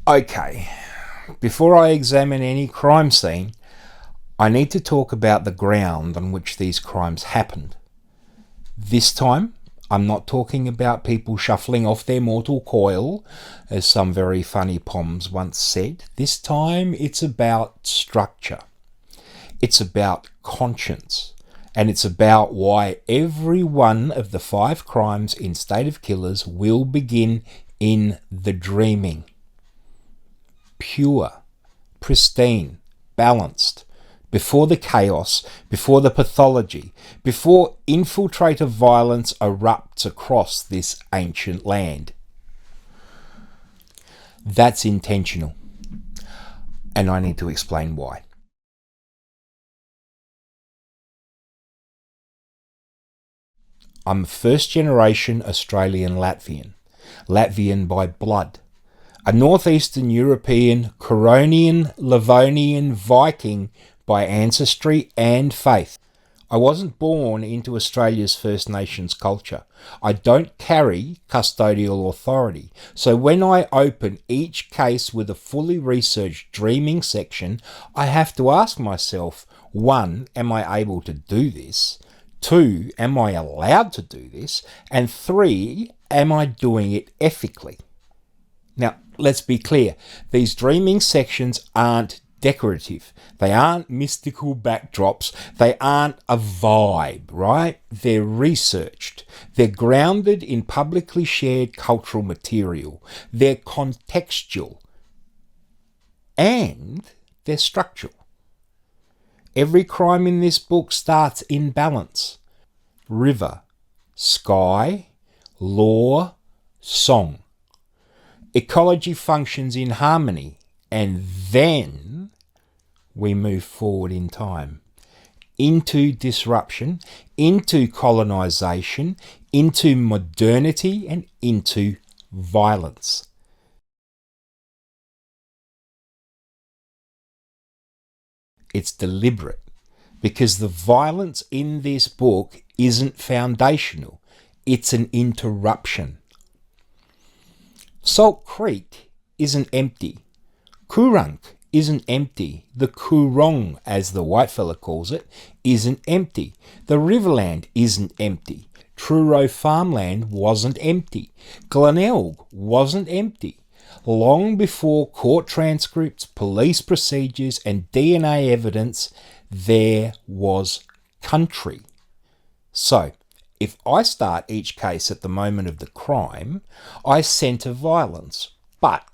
Okay, before I examine any crime scene, I need to talk about the ground on which these crimes happened. This time, I'm not talking about people shuffling off their mortal coil, as some very funny poms once said. This time, it's about structure. It's about conscience. And it's about why every one of the 5 crimes in State of Killers will begin in the dreaming. Pure, pristine, balanced, before the chaos, before the pathology, before infiltrator violence erupts across this ancient land. That's intentional, and I need to explain why. I'm a first-generation Australian Latvian by blood. A northeastern European, Curonian, Livonian Viking by ancestry and faith. I wasn't born into Australia's First Nations culture. I don't carry custodial authority. So when I open each case with a fully researched dreaming section, I have to ask myself, 1, am I able to do this? 2, am I allowed to do this? And 3, am I doing it ethically? Now, let's be clear. These dreaming sections aren't decorative. They aren't mystical backdrops. They aren't a vibe, right? They're researched. They're grounded in publicly shared cultural material. They're contextual. And they're structural. Every crime in this book starts in balance. River, sky, law, song. Ecology functions in harmony, and then we move forward in time into disruption, into colonization, into modernity, and into violence. It's deliberate because the violence in this book isn't foundational. It's an interruption. Salt Creek isn't empty. Coorong isn't empty. The Coorong, as the white fella calls it, isn't empty. The Riverland isn't empty. Truro farmland wasn't empty. Glenelg wasn't empty. Long before court transcripts, police procedures, and DNA evidence, there was country. So, if I start each case at the moment of the crime, I centre violence. But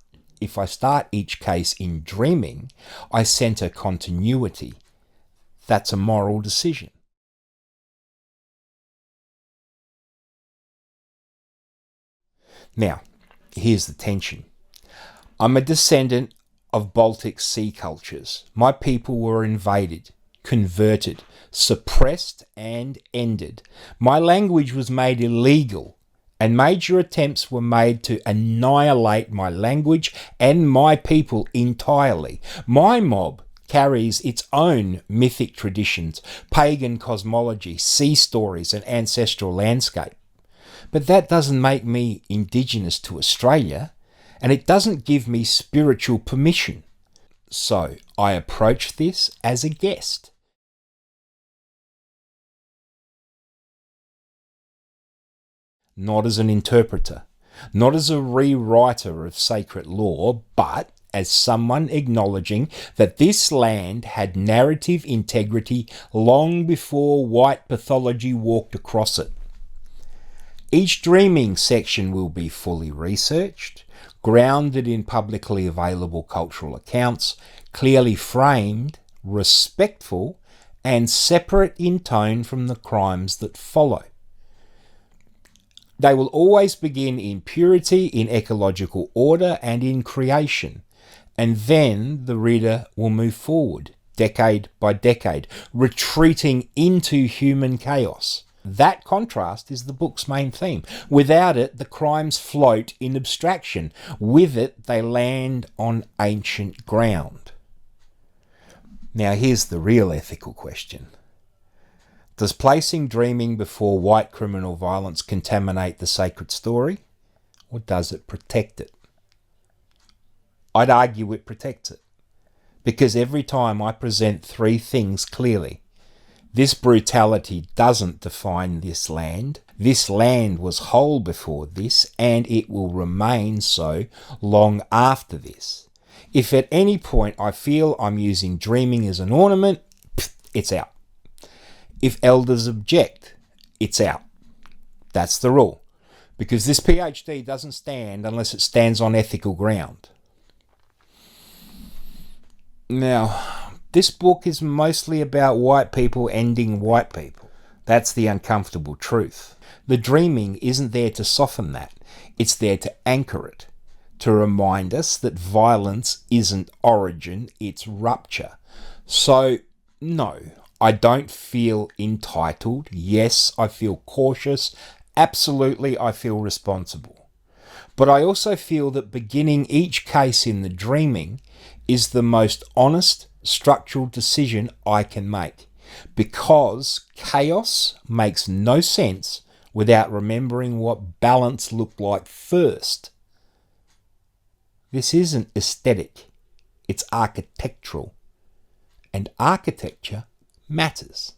if I start each case in dreaming, I centre continuity. That's a moral decision. Now, here's the tension. I'm a descendant of Baltic sea cultures. My people were invaded, converted, suppressed, and ended. My language was made illegal, and major attempts were made to annihilate my language and my people entirely. My mob carries its own mythic traditions, pagan cosmology, sea stories, and ancestral landscape. But that doesn't make me indigenous to Australia, and it doesn't give me spiritual permission. So I approach this as a guest. Not as an interpreter, not as a rewriter of sacred law, but as someone acknowledging that this land had narrative integrity long before white pathology walked across it. Each dreaming section will be fully researched, grounded in publicly available cultural accounts, clearly framed, respectful, and separate in tone from the crimes that follow. They will always begin in purity, in ecological order, and in creation. And then the reader will move forward, decade by decade, retreating into human chaos. That contrast is the book's main theme. Without it, the crimes float in abstraction. With it, they land on ancient ground. Now, here's the real ethical question. Does placing dreaming before white criminal violence contaminate the sacred story, or does it protect it? I'd argue it protects it. Because every time I present three things clearly, this brutality doesn't define this land was whole before this, and it will remain so long after this. If at any point I feel I'm using dreaming as an ornament, it's out. If elders object, it's out. That's the rule. Because this PhD doesn't stand unless it stands on ethical ground. Now, this book is mostly about white people ending white people. That's the uncomfortable truth. The dreaming isn't there to soften that. It's there to anchor it. To remind us that violence isn't origin, it's rupture. So, no, I don't feel entitled. Yes, I feel cautious. Absolutely, I feel responsible. But I also feel that beginning each case in the dreaming is the most honest, structural decision I can make. Because chaos makes no sense without remembering what balance looked like first. This isn't aesthetic, it's architectural. And architecture matters.